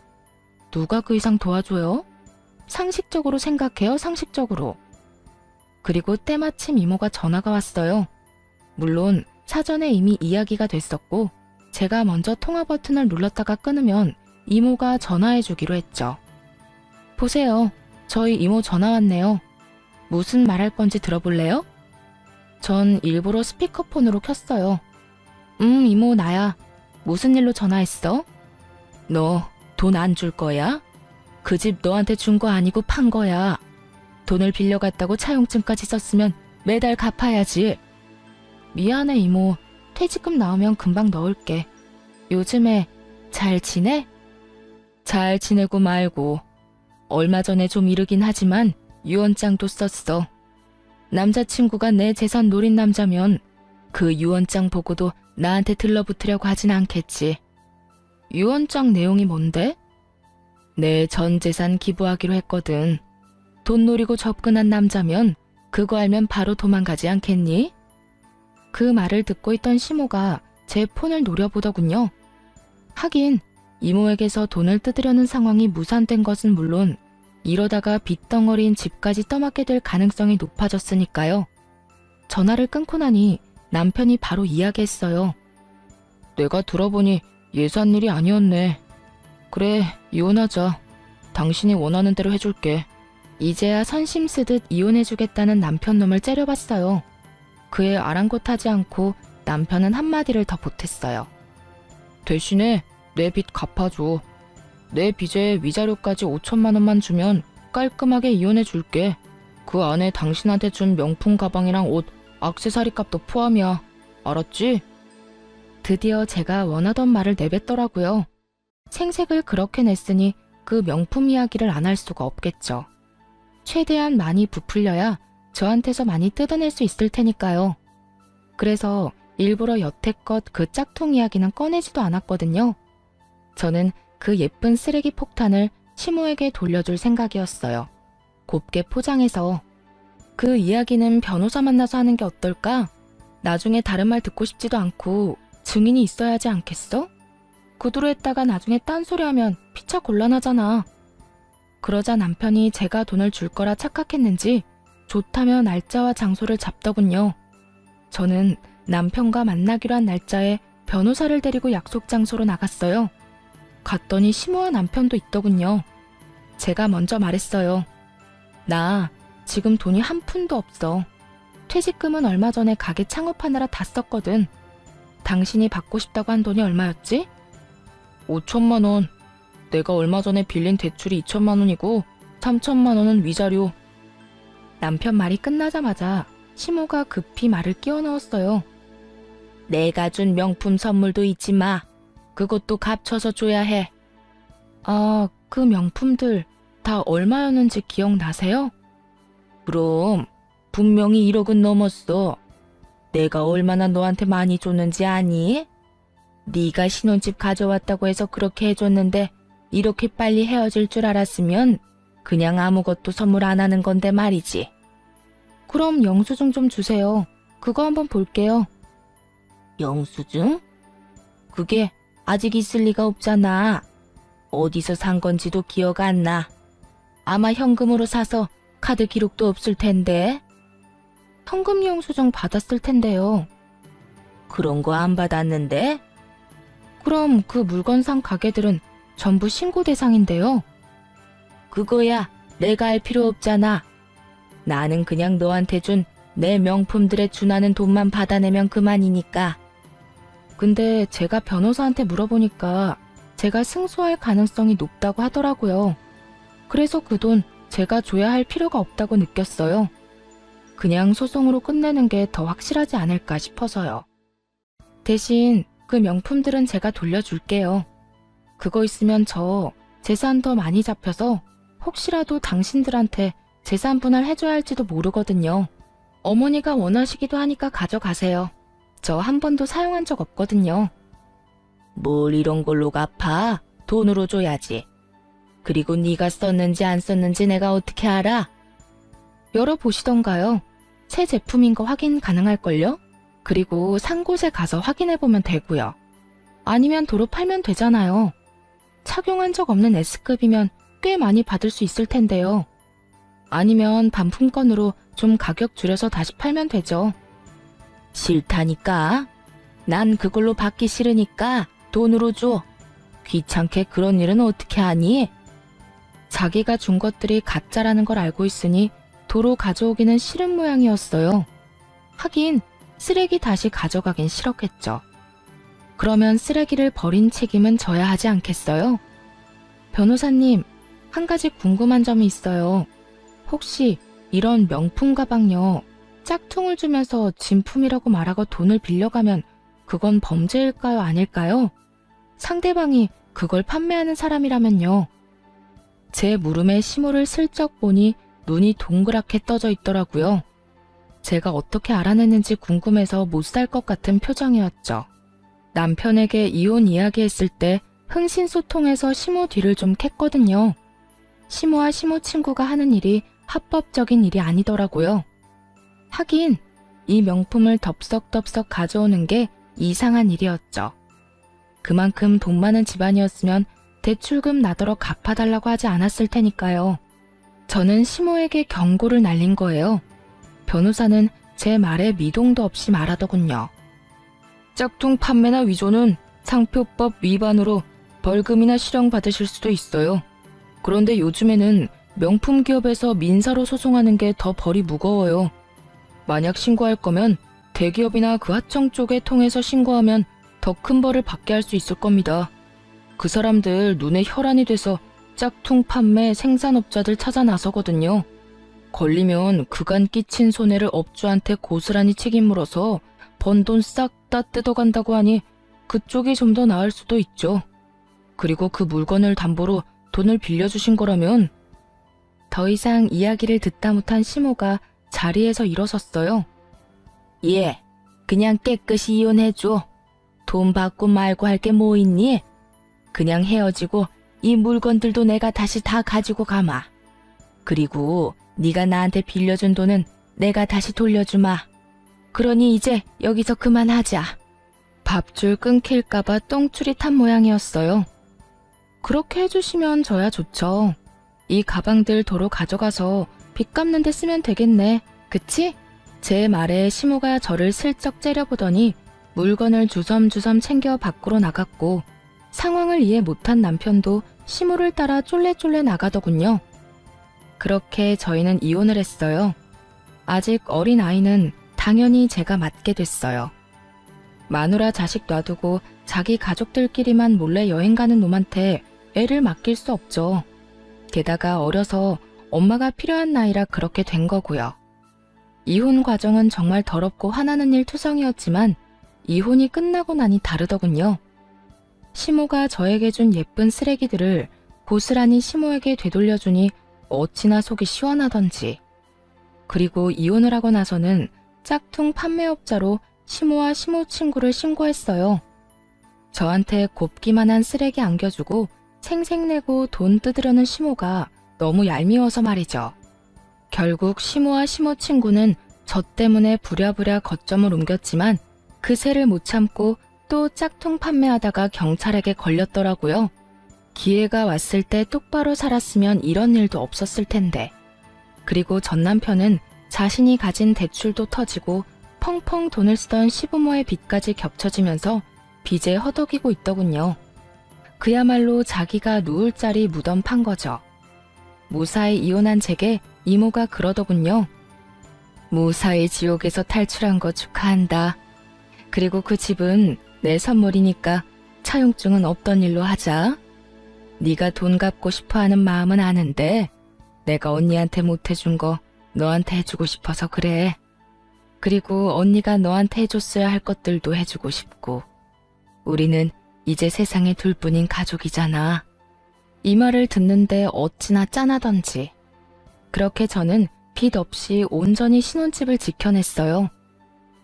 누가 그 이상 도와줘요? 상식적으로 생각해요, 상식적으로. 그리고 때마침 이모가 전화가 왔어요. 물론 사전에 이미 이야기가 됐었고 제가 먼저 통화 버튼을 눌렀다가 끊으면 이모가 전화해 주기로 했죠. 보세요. 저희 이모 전화 왔네요. 무슨 말할 건지 들어볼래요? 전 일부러 스피커폰으로 켰어요. 이모 나야. 무슨 일로 전화했어? 너 돈 안 줄 거야? 그 집 너한테 준 거 아니고 판 거야. 돈을 빌려갔다고 차용증까지 썼으면 매달 갚아야지. 미안해 이모. 퇴직금 나오면 금방 넣을게. 요즘에 잘 지내? 잘 지내고 말고. 얼마 전에 좀 이르긴 하지만 유언장도 썼어. 남자친구가 내 재산 노린 남자면 그 유언장 보고도 나한테 들러붙으려고 하진 않겠지. 유언장 내용이 뭔데? 내 전 재산 기부하기로 했거든. 돈 노리고 접근한 남자면 그거 알면 바로 도망가지 않겠니? 그 말을 듣고 있던 시모가 제 폰을 노려보더군요. 하긴 이모에게서 돈을 뜯으려는 상황이 무산된 것은 물론 이러다가 빚덩어리인 집까지 떠맡게 될 가능성이 높아졌으니까요. 전화를 끊고 나니 남편이 바로 이야기했어요. 내가 들어보니 예산 일이 아니었네. 그래, 이혼하자. 당신이 원하는 대로 해줄게. 이제야 선심 쓰듯 이혼해주겠다는 남편 놈을 째려봤어요. 그에 아랑곳하지 않고 남편은 한마디를 더 보탰어요. 대신에 내 빚 갚아줘. 내 빚에 위자료까지 5천만 원만 주면 깔끔하게 이혼해줄게. 그 안에 당신한테 준 명품 가방이랑 옷, 액세서리 값도 포함이야. 알았지? 드디어 제가 원하던 말을 내뱉더라고요. 생색을 그렇게 냈으니 그 명품 이야기를 안 할 수가 없겠죠. 최대한 많이 부풀려야 저한테서 많이 뜯어낼 수 있을 테니까요. 그래서 일부러 여태껏 그 짝퉁 이야기는 꺼내지도 않았거든요. 저는 그 예쁜 쓰레기 폭탄을 시모에게 돌려줄 생각이었어요. 곱게 포장해서. 그 이야기는 변호사 만나서 하는 게 어떨까? 나중에 다른 말 듣고 싶지도 않고 증인이 있어야 하지 않겠어? 구두로 했다가 나중에 딴소리 하면 피차 곤란하잖아. 그러자 남편이 제가 돈을 줄 거라 착각했는지 좋다며 날짜와 장소를 잡더군요. 저는 남편과 만나기로 한 날짜에 변호사를 데리고 약속 장소로 나갔어요. 갔더니 시모와 남편도 있더군요. 제가 먼저 말했어요. 나 지금 돈이 한 푼도 없어. 퇴직금은 얼마 전에 가게 창업하느라 다 썼거든. 당신이 받고 싶다고 한 돈이 얼마였지? 5천만 원. 내가 얼마 전에 빌린 대출이 2천만 원이고 3천만 원은 위자료. 남편 말이 끝나자마자 시모가 급히 말을 끼워 넣었어요. 내가 준 명품 선물도 잊지 마. 그것도 값쳐서 줘야 해. 아, 그 명품들 다 얼마였는지 기억나세요? 그럼 분명히 1억은 넘었어. 내가 얼마나 너한테 많이 줬는지 아니? 네가 신혼집 가져왔다고 해서 그렇게 해줬는데 이렇게 빨리 헤어질 줄 알았으면 그냥 아무것도 선물 안 하는 건데 말이지. 그럼 영수증 좀 주세요. 그거 한번 볼게요. 영수증? 그게 아직 있을 리가 없잖아. 어디서 산 건지도 기억 안 나. 아마 현금으로 사서 카드 기록도 없을 텐데. 현금 영수증 받았을 텐데요. 그런 거 안 받았는데? 그럼 그 물건 산 가게들은 전부 신고 대상인데요. 그거야 내가 알 필요 없잖아. 나는 그냥 너한테 준 내 명품들에 준하는 돈만 받아내면 그만이니까. 근데 제가 변호사한테 물어보니까 제가 승소할 가능성이 높다고 하더라고요. 그래서 그 돈 제가 줘야 할 필요가 없다고 느꼈어요. 그냥 소송으로 끝내는 게 더 확실하지 않을까 싶어서요. 대신 그 명품들은 제가 돌려줄게요. 그거 있으면 저 재산 더 많이 잡혀서 혹시라도 당신들한테 재산 분할 해줘야 할지도 모르거든요. 어머니가 원하시기도 하니까 가져가세요. 저 한 번도 사용한 적 없거든요. 뭘 이런 걸로 갚아? 돈으로 줘야지. 그리고 네가 썼는지 안 썼는지 내가 어떻게 알아? 열어보시던가요. 새 제품인 거 확인 가능할걸요? 그리고 산 곳에 가서 확인해보면 되고요. 아니면 도로 팔면 되잖아요. 착용한 적 없는 S급이면 꽤 많이 받을 수 있을 텐데요. 아니면 반품권으로 좀 가격 줄여서 다시 팔면 되죠. 싫다니까. 난 그걸로 받기 싫으니까 돈으로 줘. 귀찮게 그런 일은 어떻게 하니? 자기가 준 것들이 가짜라는 걸 알고 있으니 도로 가져오기는 싫은 모양이었어요. 하긴 쓰레기 다시 가져가긴 싫었겠죠. 그러면 쓰레기를 버린 책임은 져야 하지 않겠어요? 변호사님, 한 가지 궁금한 점이 있어요. 혹시 이런 명품 가방요, 짝퉁을 주면서 진품이라고 말하고 돈을 빌려가면 그건 범죄일까요, 아닐까요? 상대방이 그걸 판매하는 사람이라면요. 제 무릎에 시모를 슬쩍 보니 눈이 동그랗게 떠져 있더라고요. 제가 어떻게 알아냈는지 궁금해서 못 살 것 같은 표정이었죠. 남편에게 이혼 이야기했을 때 흥신소통해서 시모 뒤를 좀 캤거든요. 시모와 시모 친구가 하는 일이 합법적인 일이 아니더라고요. 하긴 이 명품을 덥석덥석 가져오는 게 이상한 일이었죠. 그만큼 돈 많은 집안이었으면 대출금 나더러 갚아달라고 하지 않았을 테니까요. 저는 시모에게 경고를 날린 거예요. 변호사는 제 말에 미동도 없이 말하더군요. 짝퉁 판매나 위조는 상표법 위반으로 벌금이나 실형 받으실 수도 있어요. 그런데 요즘에는 명품 기업에서 민사로 소송하는 게 더 벌이 무거워요. 만약 신고할 거면 대기업이나 그 하청 쪽에 통해서 신고하면 더 큰 벌을 받게 할 수 있을 겁니다. 그 사람들 눈에 혈안이 돼서 짝퉁 판매 생산업자들 찾아 나서거든요. 걸리면 그간 끼친 손해를 업주한테 고스란히 책임 물어서 번 돈 싹 다 뜯어간다고 하니 그쪽이 좀 더 나을 수도 있죠. 그리고 그 물건을 담보로 돈을 빌려주신 거라면. 더 이상 이야기를 듣다 못한 시모가 자리에서 일어섰어요. 예, 그냥 깨끗이 이혼해줘. 돈 받고 말고 할 게 뭐 있니? 그냥 헤어지고 이 물건들도 내가 다시 다 가지고 가마. 그리고 네가 나한테 빌려준 돈은 내가 다시 돌려주마. 그러니 이제 여기서 그만하자. 밥줄 끊길까봐 똥줄이 탄 모양이었어요. 그렇게 해주시면 저야 좋죠. 이 가방들 도로 가져가서 빚 갚는 데 쓰면 되겠네. 그치? 제 말에 시모가 저를 슬쩍 째려보더니 물건을 주섬주섬 챙겨 밖으로 나갔고 상황을 이해 못한 남편도 시모를 따라 쫄래쫄래 나가더군요. 그렇게 저희는 이혼을 했어요. 아직 어린 아이는 당연히 제가 맡게 됐어요. 마누라 자식 놔두고 자기 가족들끼리만 몰래 여행 가는 놈한테 애를 맡길 수 없죠. 게다가 어려서 엄마가 필요한 나이라 그렇게 된 거고요. 이혼 과정은 정말 더럽고 화나는 일 투성이었지만 이혼이 끝나고 나니 다르더군요. 시모가 저에게 준 예쁜 쓰레기들을 고스란히 시모에게 되돌려주니 어찌나 속이 시원하던지. 그리고 이혼을 하고 나서는 짝퉁 판매업자로 시모와 시모 친구를 신고했어요. 저한테 곱기만한 쓰레기 안겨주고 생색내고 돈 뜯으려는 시모가 너무 얄미워서 말이죠. 결국 시모와 시모 친구는 저 때문에 부랴부랴 거점을 옮겼지만 그 새를 못 참고 또 짝퉁 판매하다가 경찰에게 걸렸더라고요. 기회가 왔을 때 똑바로 살았으면 이런 일도 없었을 텐데. 그리고 전 남편은 자신이 가진 대출도 터지고 펑펑 돈을 쓰던 시부모의 빚까지 겹쳐지면서 빚에 허덕이고 있더군요. 그야말로 자기가 누울 자리 무덤 판 거죠. 무사히 이혼한 제게 이모가 그러더군요. 무사히 지옥에서 탈출한 거 축하한다. 그리고 그 집은 내 선물이니까 차용증은 없던 일로 하자. 네가 돈 갚고 싶어하는 마음은 아는데 내가 언니한테 못해준 거 너한테 해주고 싶어서 그래. 그리고 언니가 너한테 해줬어야 할 것들도 해주고 싶고. 우리는 이제 세상에 둘뿐인 가족이잖아. 이 말을 듣는데 어찌나 짠하던지. 그렇게 저는 빚 없이 온전히 신혼집을 지켜냈어요.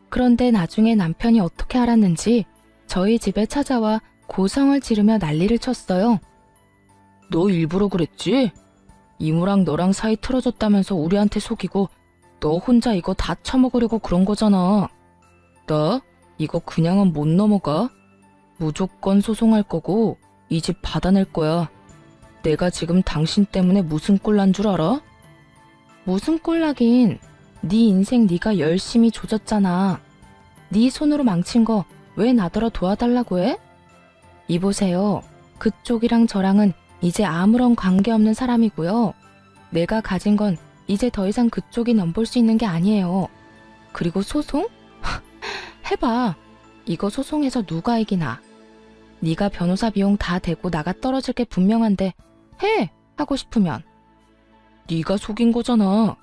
그런데 나중에 남편이 어떻게 알았는지 저희 집에 찾아와 고성을 지르며 난리를 쳤어요. 너 일부러 그랬지? 이모랑 너랑 사이 틀어졌다면서 우리한테 속이고 너 혼자 이거 다 처먹으려고 그런 거잖아. 나 이거 그냥은 못 넘어가. 무조건 소송할 거고 이 집 받아낼 거야. 내가 지금 당신 때문에 무슨 꼴 난 줄 알아? 무슨 꼴 나긴. 네 인생 네가 열심히 조졌잖아. 네 손으로 망친 거 왜 나더러 도와달라고 해? 이보세요. 그쪽이랑 저랑은 이제 아무런 관계없는 사람이고요. 내가 가진 건 이제 더 이상 그쪽이 넘볼 수 있는 게 아니에요. 그리고 소송? 해봐. 이거 소송해서 누가 이기나. 네가 변호사 비용 다 대고 나가 떨어질 게 분명한데 해! 하고 싶으면. 네가 속인 거잖아.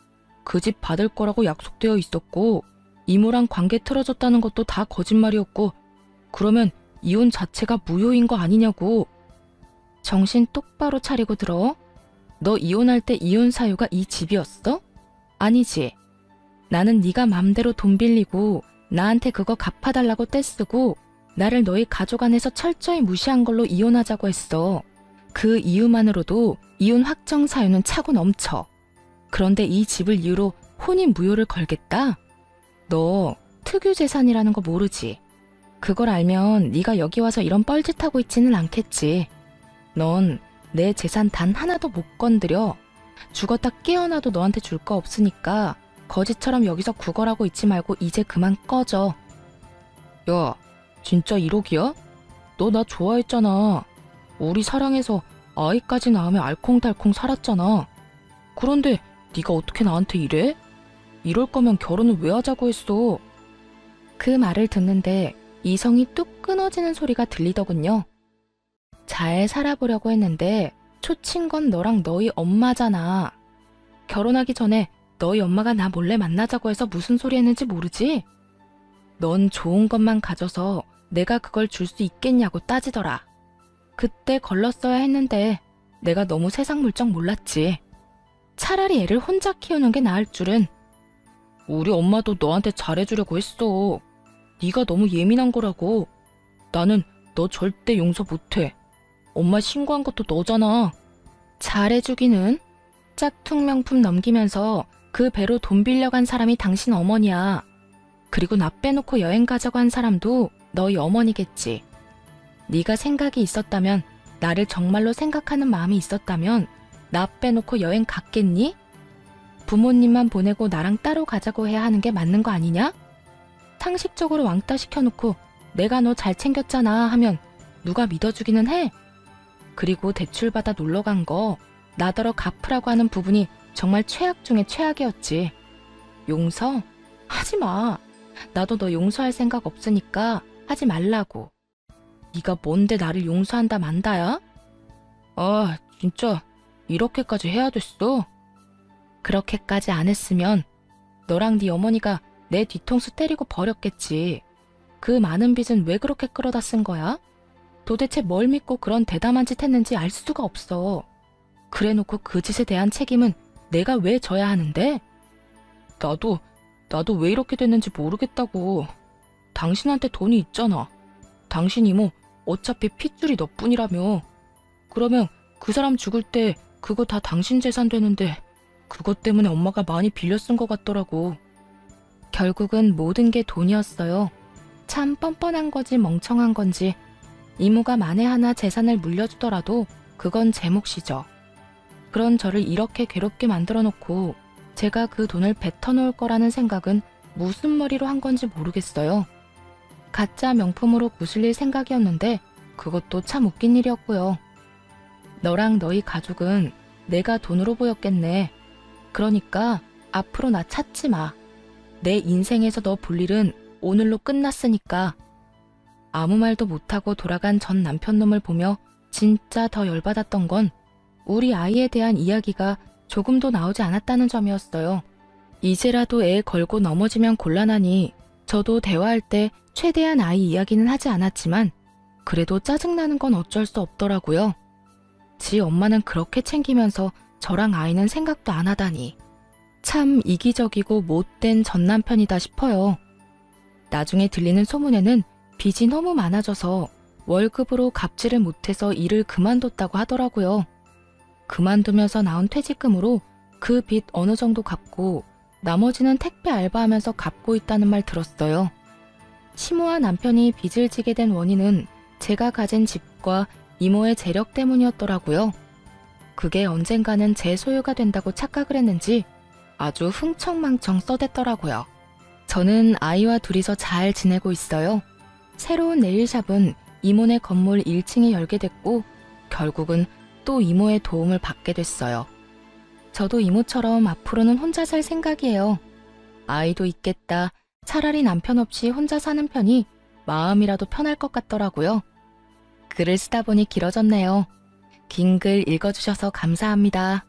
그 집 받을 거라고 약속되어 있었고 이모랑 관계 틀어졌다는 것도 다 거짓말이었고 그러면 이혼 자체가 무효인 거 아니냐고. 정신 똑바로 차리고 들어. 너 이혼할 때 이혼 사유가 이 집이었어? 아니지. 나는 네가 맘대로 돈 빌리고 나한테 그거 갚아달라고 떼쓰고 나를 너희 가족 안에서 철저히 무시한 걸로 이혼하자고 했어. 그 이유만으로도 이혼 확정 사유는 차고 넘쳐. 그런데 이 집을 이유로 혼인 무효를 걸겠다? 너 특유 재산이라는 거 모르지? 그걸 알면 네가 여기 와서 이런 뻘짓하고 있지는 않겠지. 넌 내 재산 단 하나도 못 건드려. 죽었다 깨어나도 너한테 줄 거 없으니까 거지처럼 여기서 구걸하고 있지 말고 이제 그만 꺼져. 야, 진짜 1억이야? 너 나 좋아했잖아. 우리 사랑해서 아이까지 낳으며 알콩달콩 살았잖아. 그런데 네가 어떻게 나한테 이래? 이럴 거면 결혼을 왜 하자고 했어? 그 말을 듣는데 이성이 뚝 끊어지는 소리가 들리더군요. 잘 살아보려고 했는데 초친 건 너랑 너희 엄마잖아. 결혼하기 전에 너희 엄마가 나 몰래 만나자고 해서 무슨 소리 했는지 모르지? 넌 좋은 것만 가져서 내가 그걸 줄 수 있겠냐고 따지더라. 그때 걸렀어야 했는데 내가 너무 세상 물정 몰랐지. 차라리 애를 혼자 키우는 게 나을 줄은. 우리 엄마도 너한테 잘해주려고 했어. 네가 너무 예민한 거라고. 나는 너 절대 용서 못해. 엄마 신고한 것도 너잖아. 잘해주기는? 짝퉁 명품 넘기면서 그 배로 돈 빌려간 사람이 당신 어머니야. 그리고 나 빼놓고 여행 가자고 한 사람도 너희 어머니겠지. 네가 생각이 있었다면, 나를 정말로 생각하는 마음이 있었다면 나 빼놓고 여행 갔겠니? 부모님만 보내고 나랑 따로 가자고 해야 하는 게 맞는 거 아니냐? 상식적으로 왕따 시켜놓고 내가 너 잘 챙겼잖아 하면 누가 믿어주기는 해? 그리고 대출받아 놀러간 거 나더러 갚으라고 하는 부분이 정말 최악 중에 최악이었지. 용서? 하지 마. 나도 너 용서할 생각 없으니까 하지 말라고. 네가 뭔데 나를 용서한다 만다야? 아, 진짜 이렇게까지 해야 됐어? 그렇게까지 안 했으면 너랑 네 어머니가 내 뒤통수 때리고 버렸겠지. 그 많은 빚은 왜 그렇게 끌어다 쓴 거야? 도대체 뭘 믿고 그런 대담한 짓 했는지 알 수가 없어. 그래놓고 그 짓에 대한 책임은 내가 왜 져야 하는데? 나도 왜 이렇게 됐는지 모르겠다고. 당신한테 돈이 있잖아. 당신 이모 어차피 핏줄이 너뿐이라며. 그러면 그 사람 죽을 때 그거 다 당신 재산 되는데 그것 때문에 엄마가 많이 빌려 쓴 것 같더라고. 결국은 모든 게 돈이었어요. 참 뻔뻔한 거지 멍청한 건지. 이모가 만에 하나 재산을 물려주더라도 그건 제 몫이죠. 그런 저를 이렇게 괴롭게 만들어 놓고 제가 그 돈을 뱉어놓을 거라는 생각은 무슨 머리로 한 건지 모르겠어요. 가짜 명품으로 구슬릴 생각이었는데 그것도 참 웃긴 일이었고요. 너랑 너희 가족은 내가 돈으로 보였겠네. 그러니까 앞으로 나 찾지 마. 내 인생에서 너 볼 일은 오늘로 끝났으니까. 아무 말도 못하고 돌아간 전 남편 놈을 보며 진짜 더 열받았던 건 우리 아이에 대한 이야기가 조금도 나오지 않았다는 점이었어요. 이제라도 애 걸고 넘어지면 곤란하니 저도 대화할 때 최대한 아이 이야기는 하지 않았지만 그래도 짜증나는 건 어쩔 수 없더라고요. 지 엄마는 그렇게 챙기면서 저랑 아이는 생각도 안 하다니. 참 이기적이고 못된 전 남편이다 싶어요. 나중에 들리는 소문에는 빚이 너무 많아져서 월급으로 갚지를 못해서 일을 그만뒀다고 하더라고요. 그만두면서 나온 퇴직금으로 그 빚 어느 정도 갚고 나머지는 택배 알바하면서 갚고 있다는 말 들었어요. 시모와 남편이 빚을 지게 된 원인은 제가 가진 집과 이모의 재력 때문이었더라고요. 그게 언젠가는 제 소유가 된다고 착각을 했는지 아주 흥청망청 써댔더라고요. 저는 아이와 둘이서 잘 지내고 있어요. 새로운 네일샵은 이모네 건물 1층에 열게 됐고 결국은 또 이모의 도움을 받게 됐어요. 저도 이모처럼 앞으로는 혼자 살 생각이에요. 아이도 있겠다. 차라리 남편 없이 혼자 사는 편이 마음이라도 편할 것 같더라고요. 글을 쓰다 보니 길어졌네요. 긴 글 읽어주셔서 감사합니다.